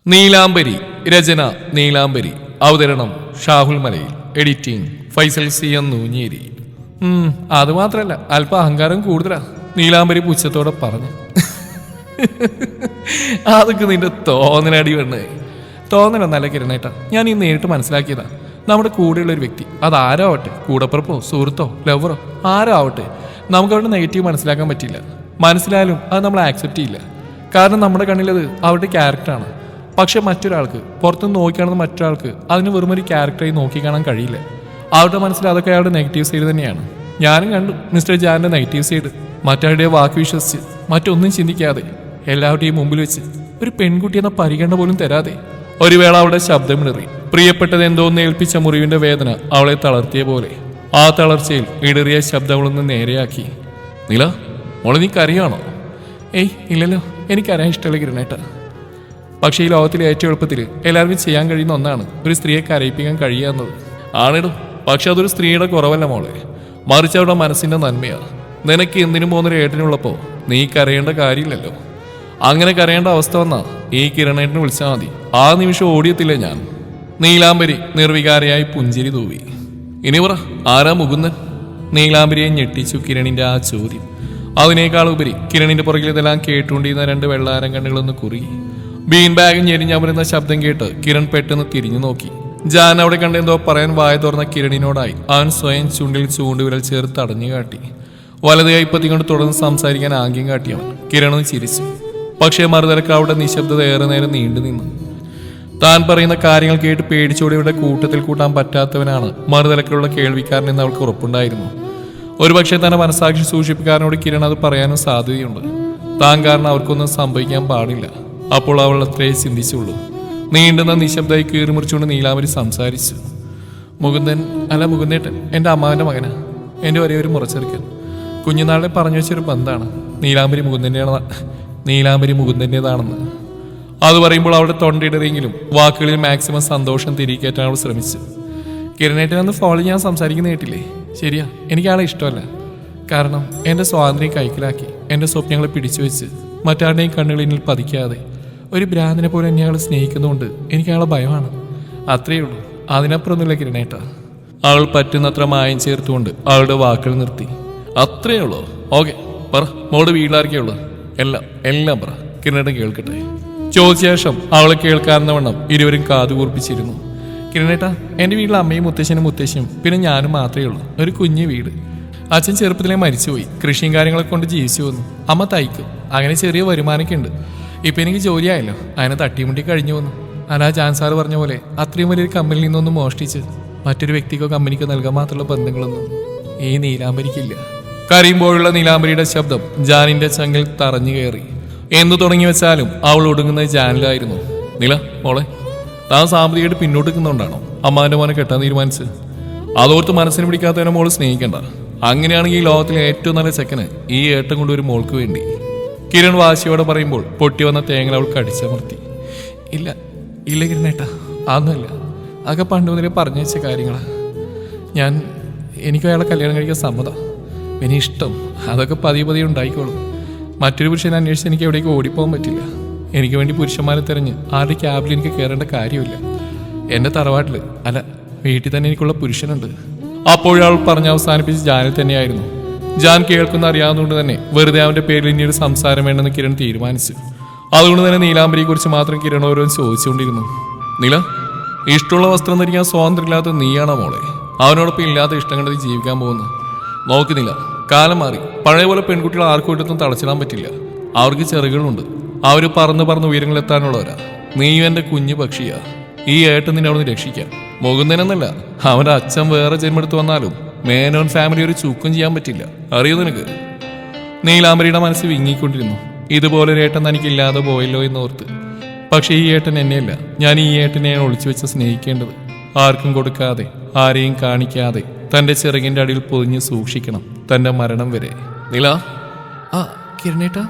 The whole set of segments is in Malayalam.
നീലാംബരി. രചന നീലാംബരി. അവതരണം Shahul Malayil. Editing Faisal C N Noonjeri. അതുമാത്രല്ല, അല്പം അഹങ്കാരം കൂടുതലാ, നീലാംബരി പുച്ഛത്തോടെ പറഞ്ഞു. അതൊക്കെ നിന്റെ തോന്നലടി വേണ്ടേ? തോന്നലൊന്നല്ല കിരണേട്ടാ, ഞാൻ ഈ നേരിട്ട് മനസ്സിലാക്കിയതാ. നമ്മുടെ കൂടെയുള്ള ഒരു വ്യക്തി, അതാരോ ആവട്ടെ, കൂടപ്പുറപ്പോ സുഹൃത്തോ ലവറോ ആരോ ആവട്ടെ, നമുക്ക് അവരുടെ നെഗറ്റീവ് മനസ്സിലാക്കാൻ പറ്റില്ല. മനസ്സിലായാലും അത് നമ്മൾ ആക്സെപ്റ്റ് ചെയ്യില്ല. കാരണം നമ്മുടെ കണ്ണിലത് അവരുടെ ക്യാരക്ടറാണ്. പക്ഷെ മറ്റൊരാൾക്ക്, പുറത്തുനിന്ന് നോക്കിക്കാണുന്ന മറ്റൊരാൾക്ക് അതിന് വെറും ഒരു ക്യാരക്ടറായി നോക്കി കാണാൻ കഴിയില്ല. അവരുടെ മനസ്സിൽ അതൊക്കെ അയാളുടെ നെഗറ്റീവ് സൈഡ് തന്നെയാണ്. ഞാനും കണ്ടു മിസ്റ്റർ ജാനിന്റെ നെഗറ്റീവ് സൈഡ്. മറ്റാരുടെ വാക്ക് വിശ്വസിച്ച് മറ്റൊന്നും ചിന്തിക്കാതെ എല്ലാവരുടെയും മുമ്പിൽ വെച്ച് ഒരു പെൺകുട്ടി എന്ന പരിഗണന പോലും തരാതെ ഒരു വേള അവളുടെ ശബ്ദമിടറി. പ്രിയപ്പെട്ടത് എന്തോന്ന് ഏൽപ്പിച്ച മുറിവിന്റെ വേദന അവളെ തളർത്തിയ പോലെ ആ തളർച്ചയിൽ ഇടറിയ ശബ്ദങ്ങളൊന്ന് നേരെയാക്കി. നില, മോളെ നീ കരയാണോ? ഏയ് ഇല്ലല്ലോ, എനിക്കറിയാൻ ഇഷ്ടമല്ല കിരണേട്ട. പക്ഷേ ഈ ലോകത്തിലെ ഏറ്റവും എളുപ്പത്തിൽ എല്ലാവർക്കും ചെയ്യാൻ കഴിയുന്ന ഒന്നാണ് ഒരു സ്ത്രീയെ കരയിപ്പിക്കാൻ കഴിയുക എന്നത്. ആണിടും, പക്ഷെ അതൊരു സ്ത്രീയുടെ കുറവല്ല മോളെ, മറിച്ച് അവരുടെ മനസ്സിന്റെ നന്മയാണ്. നിനക്ക് എന്തിനും പോകുന്നൊരു ഏട്ടനുള്ളപ്പോൾ നീ കരയേണ്ട കാര്യമില്ലല്ലോ. അങ്ങനെ കരയേണ്ട അവസ്ഥ വന്നാ ഈ കിരണേട്ടനെ വിളിച്ചാൽ മതി, ആ നിമിഷം ഓടിയെത്തില്ല ഞാൻ. നീലാംബരി നിർവികാരയായി പുഞ്ചിരി തൂവി. ഇനി പറ, ആരാ മുകുന്ദൻ? നീലാംബരിയെ ഞെട്ടിച്ചു കിരണിന്റെ ആ ചോദ്യം. അതിനേക്കാൾ ഉപരി കിരണിന്റെ പുറകിൽ ഇതെല്ലാം കേട്ടുകൊണ്ടിരുന്ന രണ്ട് വെള്ളാരം കണ്ണുകളൊന്ന് കുറുകി. ബീൻ ബാഗ് ഞെരിഞ്ഞമരുന്ന ശബ്ദം കേട്ട് കിരൺ പെട്ടെന്ന് തിരിഞ്ഞു നോക്കി. ജാൻ അവിടെ കണ്ടെന്തോ പറയാൻ വായ തുറന്ന കിരണിനോടായി അവൻ സ്വയം ചുണ്ടിൽ ചൂണ്ടുവിരൽ ചേർത്ത് അടഞ്ഞു കാട്ടി. വലത് കൈപ്പത്തി കൊണ്ട് തുടർന്ന് സംസാരിക്കാൻ ആംഗ്യം കാട്ടിയവൻ. കിരണും ചിരിച്ചു. പക്ഷേ മറുതലക്ക് അവിടെ നിശബ്ദത ഏറെ നേരം നീണ്ടു നിന്നു. താൻ പറയുന്ന കാര്യങ്ങൾ കേട്ട് പേടിച്ചോടെ ഇവിടെ കൂട്ടത്തിൽ കൂട്ടാൻ പറ്റാത്തവനാണ് മറുതലക്കുള്ള കേൾവിക്കാരനെന്ന് അവൾക്ക് ഉറപ്പുണ്ടായിരുന്നു. ഒരുപക്ഷെ തന്നെ മനസാക്ഷി സൂക്ഷിപ്പുകാരനോട് കിരൺ അത് പറയാനും സാധ്യതയുണ്ട്. താൻ കാരണം അവർക്കൊന്നും സംഭവിക്കാൻ പാടില്ല. അപ്പോൾ അവൾ അത്രേ ചിന്തിച്ചുള്ളൂ. നീണ്ടുന്ന നിശബ്ദമായി കീറിമുറിച്ചുകൊണ്ട് നീലാംബരി സംസാരിച്ചു. മുകുന്ദൻ, അല്ല മുകുന്ദേട്ടൻ, എൻ്റെ അമ്മാവൻ്റെ മകനാ, എൻ്റെ ഒരേ ഒരു മുറച്ചെറുക്കൻ. കുഞ്ഞുനാളെ പറഞ്ഞു വെച്ചൊരു ബന്ധാണ്. നീലാംബരി മുകുന്ദൻ്റെതാണെന്ന് അത് പറയുമ്പോൾ അവളുടെ തൊണ്ടയിടറിയെങ്കിലും വാക്കുകളിൽ മാക്സിമം സന്തോഷം തിരികേറ്റാൻ അവൾ ശ്രമിച്ചു. കിരണേട്ടനൊന്ന് ഫോണിൽ ഞാൻ സംസാരിക്കുന്ന കേട്ടില്ലേ? ശരിയാ, എനിക്കാളെ ഇഷ്ടമല്ല. കാരണം എൻ്റെ സ്വാതന്ത്ര്യം കൈക്കലാക്കി എൻ്റെ സ്വപ്നങ്ങളെ പിടിച്ചു വെച്ച് മറ്റാരുടെയും കണ്ണുകളിൽ പതിക്കാതെ ഒരു ഭ്രാന്തിനെ പോലെ എന്നെ അയാൾ സ്നേഹിക്കുന്നതുകൊണ്ട് എനിക്കയാളെ ഭയമാണ്. അത്രയേ ഉള്ളൂ, അതിനപ്പുറമൊന്നുമില്ല കിരണേട്ട. അവൾ പറ്റുന്നത്ര മായം ചേർത്തുകൊണ്ട് അവളുടെ വാക്കുകൾ നിർത്തി. അത്രയേ ഉള്ളൂ? ഓക്കെ, പറ, മോളുടെ വീട്ടിലാർക്കേ എല്ലാം പറ, കിരണേട്ടൻ കേൾക്കട്ടെ. ചോദിച്ച ശേഷം അവളെ കേൾക്കാറുന്ന വണ്ണം ഇരുവരും കാതുകൂർപ്പിച്ചിരുന്നു. കിരണേട്ട, എൻ്റെ വീട്ടിൽ അമ്മയും മുത്തശ്ശിയും പിന്നെ ഞാനും മാത്രമേ ഉള്ളൂ. ഒരു കുഞ്ഞു വീട്. അച്ഛൻ ചെറുപ്പത്തിലേ മരിച്ചുപോയി. കൃഷിയും കാര്യങ്ങളൊക്കെ കൊണ്ട് ജീവിച്ചു വന്നു. അമ്മ തയ്ക്കും. അങ്ങനെ ചെറിയ വരുമാനമൊക്കെ ഉണ്ട്. ഇപ്പം എനിക്ക് ജോലിയായല്ലോ, അതിനെ തട്ടിമുട്ടി കഴിഞ്ഞു വന്നു. അല്ല, ജാൻ സാറ് പറഞ്ഞ പോലെ അത്രയും വലിയൊരു കമ്പനിയിൽ നിന്നൊന്നും മോഷ്ടിച്ച് മറ്റൊരു വ്യക്തിക്കോ കമ്പനിക്കോ നൽകാൻ മാത്രമുള്ള ബന്ധങ്ങളൊന്നും ഈ നീലാംബരിക്കില്ല. കരയുമ്പോഴുള്ള നീലാംബരിയുടെ ശബ്ദം ജാനിന്റെ ചങ്കിൽ തറഞ്ഞു കയറി. എന്തു തുടങ്ങി വെച്ചാലും അവൾ ഒടുങ്ങുന്നത് ജാനിലായിരുന്നു. നില, മോളെ, താൻ സാമ്പത്തികമായിട്ട് പിന്നോട്ട് നിൽക്കുന്നുണ്ടാണോ അമ്മാന്റെ മോനെ കെട്ടാൻ തീരുമാനിച്ചത്? അതോർത്ത് മനസ്സിന് പിടിക്കാത്തവനെ മോള് സ്നേഹിക്കണ്ട. അങ്ങനെയാണെങ്കിൽ ഈ ലോകത്തിലെ ഏറ്റവും നല്ല ചെക്കന് ഈ ഏട്ടം കൊണ്ട് ഒരു മോൾക്ക് വേണ്ടി. കിരൺ വാശിയോടെ പറയുമ്പോൾ പൊട്ടി വന്ന തേങ്ങ അവൾക്ക് അടിച്ചമർത്തി. ഇല്ല കിരണേട്ടാ, അതൊന്നുമല്ല. അതൊക്കെ പണ്ട് മുതലേ പറഞ്ഞു വെച്ച കാര്യങ്ങളാ. എനിക്ക് അയാളെ കല്യാണം കഴിക്കാൻ സമ്മതം, പിന്നെ ഇഷ്ടം, അതൊക്കെ പതിയെ ഉണ്ടായിക്കോളും. മറ്റൊരു പുരുഷനെ അന്വേഷിച്ച് എനിക്ക് എവിടേക്ക് ഓടിപ്പോകാൻ പറ്റില്ല. എനിക്ക് വേണ്ടി പുരുഷന്മാരെ തിരഞ്ഞ് ആരുടെ ക്യാബിൽ എനിക്ക് കയറേണ്ട കാര്യമില്ല. എൻ്റെ തറവാട്ടിൽ, അല്ല വീട്ടിൽ തന്നെ എനിക്കുള്ള പുരുഷനുണ്ട്. അപ്പോഴവൾ പറഞ്ഞ് അവസാനിപ്പിച്ച് ജാനിൽ തന്നെയായിരുന്നു. ജാൻ കേൾക്കുന്ന അറിയാവുന്നതുകൊണ്ട് തന്നെ വെറുതെ അവന്റെ പേരിൽ ഇനിയൊരു സംസാരം വേണമെന്ന് കിരൺ തീരുമാനിച്ചു. അതുകൊണ്ട് തന്നെ നീലാംബരിയെ കുറിച്ച് മാത്രം കിരൺ ഓരോന്ന് ചോദിച്ചുകൊണ്ടിരുന്നു. നില, ഇഷ്ടമുള്ള വസ്ത്രം ധരിക്കാൻ സ്വാതന്ത്ര്യമില്ലാത്ത നീയാണോ മോളെ അവനോടൊപ്പം ഇല്ലാത്ത ഇഷ്ടം കണ്ടത് ജീവിക്കാൻ പോകുന്നത്? നോക്കുന്നില്ല, കാലം മാറി. പഴയ പോലെ പെൺകുട്ടികൾ ആർക്കും ഇട്ടൊന്നും തളച്ചിടാൻ പറ്റില്ല. അവർക്ക് ചെറുകളുണ്ട്. അവർ പറന്ന് ഉയരങ്ങളിലെത്താനുള്ളവരാ. നീയും എൻ്റെ കുഞ്ഞു പക്ഷിയാ. ഈ ഏട്ടൻ നിന്നെ അവിടെ നിന്ന് രക്ഷിക്കാം. മുകുന്ദനെന്നല്ല, അവന്റെ അച്ഛൻ വേറെ ജന്മെടുത്ത് വന്നാലും മേനോൻ ഫാമിലി ഒരു ചൂക്കും ചെയ്യാൻ പറ്റില്ല. അറിയോ നിനക്ക്? നീലാംബരിയുടെ മനസ്സ് വിങ്ങിക്കൊണ്ടിരുന്നു. ഇതുപോലെ ഒരു ഏട്ടൻ തനിക്കില്ലാതെ പോയല്ലോ എന്നോർത്ത്. പക്ഷെ ഈ ഏട്ടൻ എന്നെയല്ല, ഞാൻ ഈ ഏട്ടനെയാണ് ഒളിച്ചു വെച്ച് സ്നേഹിക്കേണ്ടത്. ആർക്കും കൊടുക്കാതെ, ആരെയും കാണിക്കാതെ തന്റെ ചിറകിന്റെ അടിയിൽ പൊതിഞ്ഞ് സൂക്ഷിക്കണം, തന്റെ മരണം വരെ. നില, കിരണേട്ടാ,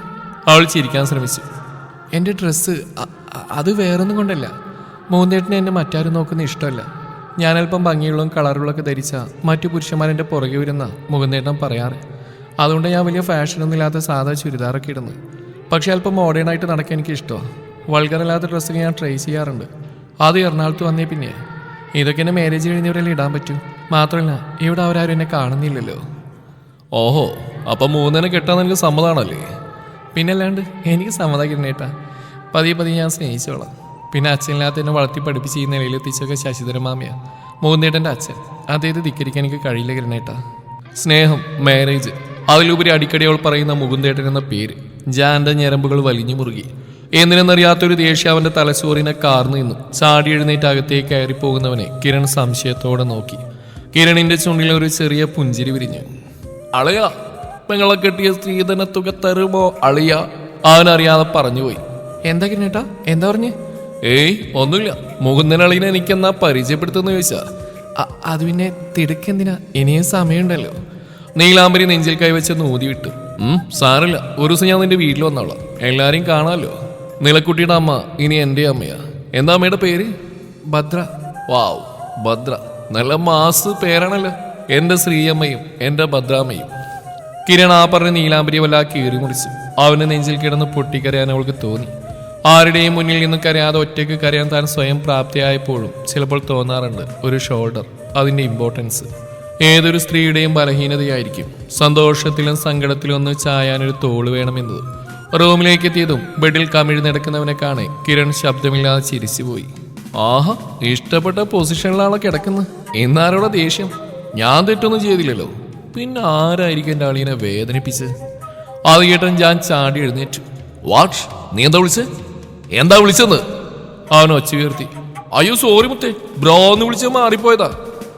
അവൾ ചിരിക്കാൻ ശ്രമിച്ചു. എൻ്റെ ഡ്രസ്സ് അത് വേറൊന്നും കൊണ്ടല്ല. മൂന്നേട്ടനെ എന്നെ മറ്റാരും നോക്കുന്ന ഇഷ്ടമല്ല. ഞാനല്പം ഭംഗിയുള്ളതും കളറുകളൊക്കെ ധരിച്ച മറ്റു പുരുഷന്മാരെൻ്റെ പുറകെ വരുന്ന മുകുന്ദേട്ടൻ പറയാറ്. അതുകൊണ്ട് ഞാൻ വലിയ ഫാഷനൊന്നും ഇല്ലാത്ത സാധാ ചുരിദാറൊക്കെ ഇടുന്നു. പക്ഷെ അല്പം മോഡേണായിട്ട് നടക്കാൻ എനിക്ക് ഇഷ്ടമാണ്. വൾഗറല്ലാത്ത ഡ്രസ്സൊക്കെ ഞാൻ ട്രൈ ചെയ്യാറുണ്ട്. അത് എറണാകുളത്ത് വന്നേ പിന്നെ ഇതൊക്കെ എന്നെ മാരേജ് കഴിഞ്ഞവരെല്ലാം ഇടാൻ പറ്റും. മാത്രമല്ല ഇവിടെ അവരാരും എന്നെ കാണുന്നില്ലല്ലോ. ഓഹോ, അപ്പം 3 കെട്ടാൻ നിനക്ക് സമ്മതമാണല്ലേ? പിന്നല്ലാണ്ട് എനിക്ക് സമ്മതം കിരണേട്ടാ. പതിയെ ഞാൻ സ്നേഹിച്ചോളാം. പിന്നെ അച്ഛനില്ലാത്ത എന്നെ വളർത്തി പഠിപ്പിച്ച് ഈ നിലയിലെത്തിച്ചൊക്കെ ശശിധരൻ മാമിയ മൂന്നേട്ടൻ്റെ അച്ഛൻ. അദ്ദേഹത്തെ ധിക്കരിക്കാൻ എനിക്ക് കഴിയില്ല കിരണേട്ടാ. സ്നേഹം, മാരേജ്, അതിലുപരി അടിക്കടി അവൾ പറയുന്ന മുകുന്ദേട്ടൻ എന്ന പേര്. ജാൻ്റെ ഞരമ്പുകൾ വലിഞ്ഞു മുറുകി. എന്തിനെന്നറിയാത്തൊരു ദേഷ്യം അവന്റെ തലച്ചോറിനെ കാർന്നു നിന്നു. ചാടി എഴുന്നേറ്റ് അകത്തേക്ക് കയറി പോകുന്നവനെ കിരൺ സംശയത്തോടെ നോക്കി. കിരണിന്റെ ചുണ്ടിൽ ഒരു ചെറിയ പുഞ്ചിരി വിരിഞ്ഞു. അളിയ, പെങ്ങളെ കെട്ടിയ സ്ത്രീധന തുക തരുമോ അളിയ? അവനറിയാതെ പറഞ്ഞുപോയി. എന്താ കിരണേട്ടാ, എന്താ പറഞ്ഞേ? ഏയ് ഒന്നുമില്ല. മുകുന്ദൻ അളിയനെ എനിക്കെന്നാ പരിചയപ്പെടുത്തുന്ന ചോദിച്ചാ. അത് പിന്നെ തിടുക്കെന്തിനാ, ഇനിയും സമയമുണ്ടല്ലോ. നീലാംബരി നെഞ്ചിൽ കൈവച്ച് ഊതി വിട്ടു. സാറില്ല, ഒരു ദിവസം ഞാൻ നിന്റെ വീട്ടിൽ വന്നോളാം. എല്ലാരെയും കാണാമല്ലോ. നിലക്കുട്ടിയുടെ അമ്മ ഇനി എൻ്റെ അമ്മയാ. എന്താ അമ്മയുടെ പേര്? ഭദ്ര. വാവ്, ഭദ്ര, നല്ല മാസ് പേരാണല്ലോ. എൻ്റെ ശ്രീയമ്മയും എൻ്റെ ഭദ്രാമ്മയും. കിരൺ ആ പറഞ്ഞ നീലാംബരി വല്ലാ കീറി മുറിച്ചു. അവന് നെഞ്ചിൽ കിടന്ന് പൊട്ടിക്കരയാൻ അവൾക്ക് തോന്നി. ആരുടെയും മുന്നിൽ നിന്ന് കരയാതെ ഒറ്റയ്ക്ക് കരയാൻ താൻ സ്വയം പ്രാപ്തിയായപ്പോഴും ചിലപ്പോൾ തോന്നാറുണ്ട് ഒരു ഷോൾഡർ, അതിൻ്റെ ഇമ്പോർട്ടൻസ്. ഏതൊരു സ്ത്രീയുടെയും ബലഹീനതയായിരിക്കും സന്തോഷത്തിലും സങ്കടത്തിലും ഒന്ന് ചായാനൊരു തോള് വേണമെന്നത്. റൂമിലേക്ക് എത്തിയതും ബെഡിൽ കമിഴ്ന്ന് നടക്കുന്നവനെ കാണെ കിരൺ ശബ്ദമില്ലാതെ ചിരിച്ചുപോയി. ആഹാ, ഇഷ്ടപ്പെട്ട പൊസിഷനിലാണ് കിടക്കുന്നത്. എന്നാരോടെ ദേഷ്യം? ഞാൻ തെറ്റൊന്നും ചെയ്തില്ലല്ലോ. പിന്നെ ആരായിരിക്കും എൻ്റെ അളിയനെ വേദനിപ്പിച്ചത്? അത് കേട്ടൻ ഞാൻ ചാടി എഴുന്നേറ്റു. വാട്ട്, നീ എന്താ വിളിച്ചെന്ന്? അവൻ ഒച്ച ഉയർത്തി. അയ്യോ സോറി മുത്തേ, ബ്രോ എന്ന് വിളിച്ചാൽ മാറിപ്പോയതാ.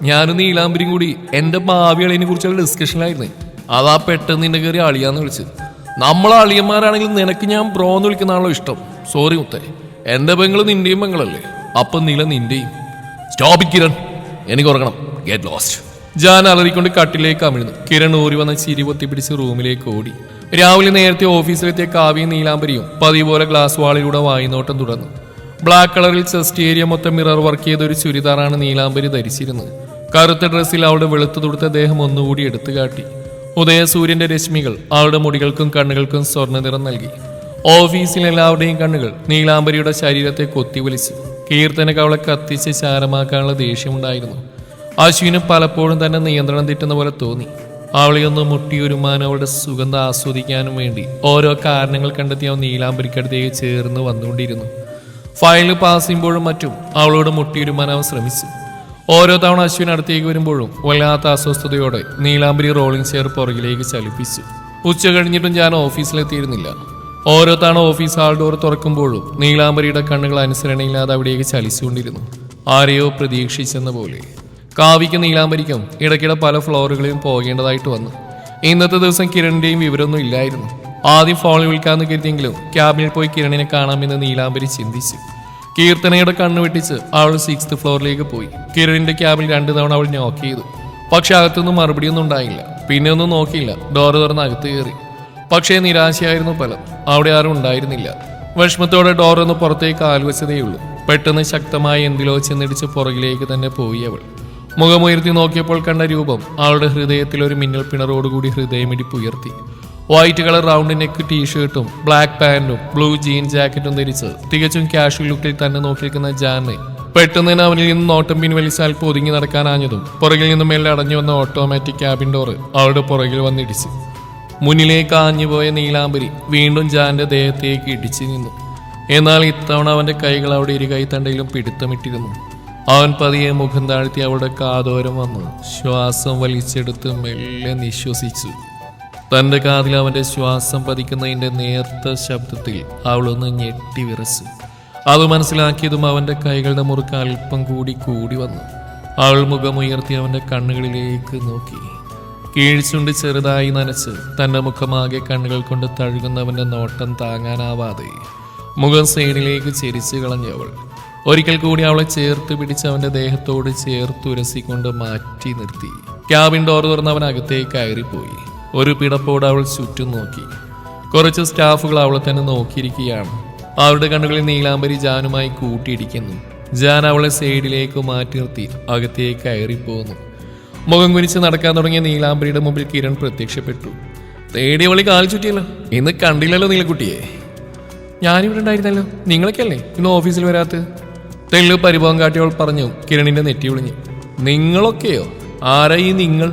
ഞാനും നീലാംബരിയും കൂടി എൻ്റെ ഭാവി അളിയനെ കുറിച്ചുള്ള ഡിസ്കഷനിലായിരുന്നേ. അതാ പെട്ടെന്ന് നിന്റെ കയറി അളിയാന്ന് വിളിച്ചത്. നമ്മളെ അളിയന്മാരാണെങ്കിൽ നിനക്ക് ഞാൻ ബ്രോ എന്ന് വിളിക്കുന്നതാണല്ലോ ഇഷ്ടം. സോറി മുത്തേ, എൻ്റെ പെങ്ങള് നിന്റെയും പെങ്ങളല്ലേ, അപ്പം നില നിന്റെയും. സ്റ്റോപ്പ് ഇറ്റ് കിരൺ, എനിക്ക് ഉറങ്ങണം. Get lost. ജാൻ അലറിക്കൊണ്ട് കട്ടിലേക്ക് അമിഴ്ന്നു. കിരൺ ഊരി വന്ന ചിരി പൊത്തിപ്പിടിച്ച് റൂമിലേക്ക് ഓടി. രാവിലെ നേരത്തെ ഓഫീസിലെത്തിയ കാവ്യയും നീലാംബരിയും പതിവ് പോലെ ഗ്ലാസ് വാളിലൂടെ വായിനോട്ടം തുടർന്നു. ബ്ലാക്ക് കളറിൽ ചെസ്റ്റ് ഏരിയ മൊത്തം മിറർ വർക്ക് ചെയ്ത ഒരു ചുരിദാറാണ് നീലാംബരി ധരിച്ചിരുന്നത്. കറുത്ത ഡ്രസ്സിൽ അവളുടെ വെളുത്തു തുടുത്ത ദേഹം ഒന്നുകൂടി എടുത്തു കാട്ടി. ഉദയസൂര്യന്റെ രശ്മികൾ അവളുടെ മുടികൾക്കും കണ്ണുകൾക്കും സ്വർണ്ണ നിറം നൽകി. ഓഫീസിൽ എല്ലാവരുടെയും കണ്ണുകൾ നീലാംബരിയുടെ ശരീരത്തെ കൊത്തിവലിച്ചു. കീർത്തനക്ക് അവളെ കത്തിച്ച് ചാരമാക്കാനുള്ള ദേഷ്യമുണ്ടായിരുന്നു. അശ്വിന് പലപ്പോഴും തന്നെ നിയന്ത്രണം തെറ്റുന്ന പോലെ തോന്നി. അവളെയൊന്ന് മുട്ടിയൊരുമാനും അവളുടെ സുഗന്ധം ആസ്വദിക്കാനും വേണ്ടി ഓരോ കാരണങ്ങൾ കണ്ടെത്തി അവൻ നീലാംബരിക്കടുത്തേക്ക് ചേർന്ന് വന്നുകൊണ്ടിരുന്നു. ഫയൽ പാസ് ചെയ്യുമ്പോഴും മറ്റും അവളോട് മുട്ടിയൊരുമാൻ അവൻ ശ്രമിച്ചു. ഓരോ തവണ അശ്വിൻ അടുത്തേക്ക് വരുമ്പോഴും വല്ലാത്ത അസ്വസ്ഥതയോടെ നീലാംബരി റോളിംഗ് ചെയർ പുറകിലേക്ക് ചലിപ്പിച്ചു. ഉച്ച കഴിഞ്ഞിട്ടും ഞാൻ ഓഫീസിലെത്തിയിരുന്നില്ല. ഓരോ തവണ ഓഫീസ് ഹാൾ ഡോർ തുറക്കുമ്പോഴും നീലാംബരിയുടെ കണ്ണുകൾ അനുസരണയില്ലാതെ അവിടേക്ക് ചലിച്ചുകൊണ്ടിരുന്നു. ആരെയോ പ്രതീക്ഷിച്ചെന്ന പോലെ. കാവ്യയ്ക്കും നീലാംബരിക്കും ഇടയ്ക്കിടെ പല ഫ്ലോറുകളിലും പോകേണ്ടതായിട്ട് വന്നു. ഇന്നത്തെ ദിവസം കിരണിന്റെയും വിവരമൊന്നും ഇല്ലായിരുന്നു. ആദ്യം ഫോണിൽ വിളിക്കാമെന്ന് കരുതിയെങ്കിലും ക്യാബിനിൽ പോയി കിരണിനെ കാണാമെന്ന് നീലാംബരി ചിന്തിച്ചു. കീർത്തനയുടെ കണ്ണു വെട്ടിച്ച് അവൾ 6th ഫ്ലോറിലേക്ക് പോയി. കിരണിന്റെ ക്യാബിൽ 2 തവണ അവൾ നോക്ക് ചെയ്തു. പക്ഷെ അകത്തൊന്നും മറുപടിയൊന്നും ഉണ്ടായില്ല. പിന്നെ ഒന്നും നോക്കിയില്ല, ഡോർ തുറന്ന് അകത്ത് കയറി. പക്ഷേ നിരാശയായിരുന്നു ഫലം. അവിടെ ആരും ഉണ്ടായിരുന്നില്ല. വിഷമത്തോടെ ഡോർ ഒന്ന് പുറത്തേക്ക് കാൽവച്ചതേയുള്ളൂ. പെട്ടെന്ന് ശക്തമായി എന്തിലോ ചെന്നിടിച്ച് പുറകിലേക്ക് തന്നെ പോയി അവൾ. മുഖമുയർത്തി നോക്കിയപ്പോൾ കണ്ട രൂപം അവളുടെ ഹൃദയത്തിൽ ഒരു മിന്നൽ പിണറോടുകൂടി ഹൃദയമിടിപ്പ് ഉയർത്തി. വൈറ്റ് കളർ റൗണ്ട് നെക്ക് ടീഷർട്ടും ബ്ലാക്ക് പാന്റും ബ്ലൂ ജീൻ ജാക്കറ്റും ധരിച്ച് തികച്ചും കാഷ്വൽ ലുക്കിൽ തന്നെ നോക്കിയിരിക്കുന്ന ജാനെ പെട്ടെന്ന് തന്നെ അവനിൽ നിന്ന് നോട്ടം പിൻവലിച്ചാൽ പൊതുങ്ങി നടക്കാനാഞ്ഞതും പുറകിൽ നിന്നും മെല്ലെ അടഞ്ഞു വന്ന ഓട്ടോമാറ്റിക് ക്യാബിൻ ഡോർ അവളുടെ പുറകിൽ വന്നിടിച്ചു. മുന്നിലേക്ക് ആഞ്ഞുപോയ നീലാംബരി വീണ്ടും ജാന്റെ ദേഹത്തേക്ക് ഇടിച്ചു നിന്നു. എന്നാൽ ഇത്തവണ അവന്റെ കൈകൾ അവിടെ ഇരു കൈത്തണ്ടയിലും പിടുത്തമിട്ടിരുന്നു. അവൻ പതിയെ മുഖം താഴ്ത്തി അവളുടെ കാതോരം വന്നു ശ്വാസം വലിച്ചെടുത്ത് മെല്ലെ നിശ്വസിച്ചു. തന്റെ കാതിൽ അവന്റെ ശ്വാസം പതിക്കുന്നതിന്റെ നേർത്ത ശബ്ദത്തിൽ അവളൊന്ന് ഞെട്ടി വിറച്ചു. അത് മനസ്സിലാക്കിയതും അവന്റെ കൈകളുടെ മുറുക്ക് അല്പം കൂടി കൂടി വന്നു. അവൾ മുഖമുയർത്തി അവന്റെ കണ്ണുകളിലേക്ക് നോക്കി. കീഴ്ച്ചുണ്ട് ചെറുതായി നനച്ച് തന്റെ മുഖമാകെ കണ്ണുകൾ കൊണ്ട് തഴുകുന്നവന്റെ നോട്ടം താങ്ങാനാവാതെ മുഖം സൈഡിലേക്ക് ചെരിച്ചു കളഞ്ഞവൾ ഒരിക്കൽ കൂടി അവളെ ചേർത്ത് പിടിച്ച് അവന്റെ ദേഹത്തോട് ചേർത്തുരസിക്കൊണ്ട് മാറ്റി നിർത്തി. ക്യാബിൻ ഡോർ തുറന്ന് അവൻ അകത്തേക്ക് കയറിപ്പോയി. ഒരു പിടപ്പോട് അവൾ ചുറ്റും നോക്കി. കുറച്ച് സ്റ്റാഫുകൾ അവളെ തന്നെ നോക്കിയിരിക്കുകയാണ്. അവരുടെ കണ്ണുകളിൽ നീലാംബരി ജാനുമായി കൂട്ടിയിടിക്കുന്നു. ജാൻ അവളെ സൈഡിലേക്ക് മാറ്റി നിർത്തി അകത്തേക്ക് കയറിപ്പോന്നു. മുഖം കുനിച്ച് നടക്കാൻ തുടങ്ങിയ നീലാംബരിയുടെ മുമ്പിൽ കിരൺ പ്രത്യക്ഷപ്പെട്ടു. തേടിയ വളി കാൽ ചുറ്റിയല്ലോ, ഇന്ന് കണ്ടില്ലല്ലോ നീലക്കുട്ടിയെ. ഞാനിവിടെ ഉണ്ടായിരുന്നല്ലോ, നിങ്ങളൊക്കെയല്ലേ ഇന്ന് ഓഫീസിൽ വരാത്തത്? തെല്ലു പരിഭവം കാട്ടിയവൾ പറഞ്ഞു. കിരണിന്റെ നെറ്റി വിളിഞ്ഞു. നിങ്ങളൊക്കെയോ? ആരാ ഈ നിങ്ങൾ?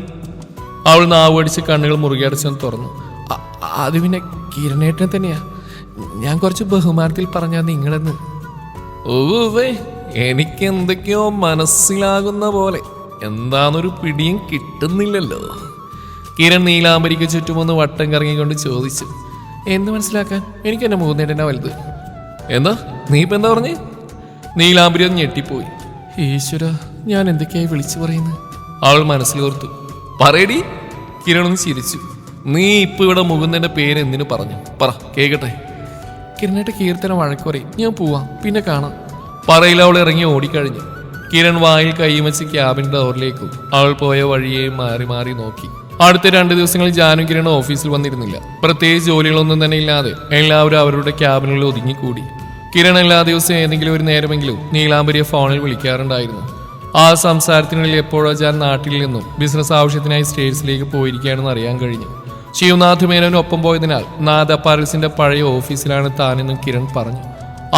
അവൾ നാവടിച്ച് കണ്ണുകൾ മുറുകെ അടച്ചെന്ന് തുറന്നു. അത് പിന്നെ കിരണേട്ടനെ തന്നെയാ. ഞാൻ കുറച്ച് ബഹുമാനത്തിൽ പറഞ്ഞാ നിങ്ങളെന്ന്. ഓവേ, എനിക്ക് എന്തൊക്കെയോ മനസ്സിലാകുന്ന പോലെ. എന്താന്നൊരു പിടിയും കിട്ടുന്നില്ലല്ലോ. കിരൺ നീലാംബരിക്ക് ചുറ്റുമൊന്ന് വട്ടം കറങ്ങിക്കൊണ്ട് ചോദിച്ചു. എന്ത് മനസ്സിലാക്കാൻ? എനിക്ക് എന്നെ മൂന്നേട്ടനാ വലുത്. എന്താ നീ ഇപ്പൊ എന്താ പറഞ്ഞേ? നീലാംബരി ഒന്ന് ഞെട്ടിപ്പോയി. ഈശ്വര, ഞാൻ എന്തൊക്കെയായി വിളിച്ചു പറയുന്നത്? അവൾ മനസ്സിലോർത്തു. പറയടി. കിരൺ ഒന്ന് ചിരിച്ചു. നീ ഇപ്പൊ ഇവിടെ മുകുന്ദന്റെ പേര് എന്തിനു പറഞ്ഞു? പറ കേക്കട്ടെ. കിരണേട്ട കീർത്തന വഴക്ക് പറയും. ഞാൻ പോവാം, പിന്നെ കാണാം. പറയിൽ അവൾ ഇറങ്ങി ഓടിക്കഴിഞ്ഞു. കിരൺ വായിൽ കൈയും വെച്ച് ക്യാബിൻ ഡോറിലേക്കും അവൾ പോയ വഴിയെയും മാറി മാറി നോക്കി. അടുത്ത 2 ദിവസങ്ങളിൽ ജാനും കിരൺ ഓഫീസിൽ വന്നിരുന്നില്ല. പ്രത്യേകിച്ച് ജോലികളൊന്നും തന്നെ ഇല്ലാതെ എല്ലാവരും അവരുടെ ക്യാബിനുകളിൽ ഒതുങ്ങിക്കൂടി. കിരൺ എല്ലാ ദിവസവും ഏതെങ്കിലും ഒരു നേരമെങ്കിലും നീലാംബരിയെ ഫോണിൽ വിളിക്കാറുണ്ടായിരുന്നു. ആ സംസാരത്തിനുള്ളിൽ എപ്പോഴോ ജാൻ നാട്ടിൽ നിന്നും ബിസിനസ് ആവശ്യത്തിനായി സ്റ്റേറ്റ്സിലേക്ക് പോയിരിക്കുകയാണെന്ന് അറിയാൻ കഴിഞ്ഞു. ശിവനാഥ് മേനോനൊപ്പം പോയതിനാൽ നാഥ് അപ്പാരൽസിന്റെ പഴയ ഓഫീസിലാണ് താനെന്നും കിരൺ പറഞ്ഞു.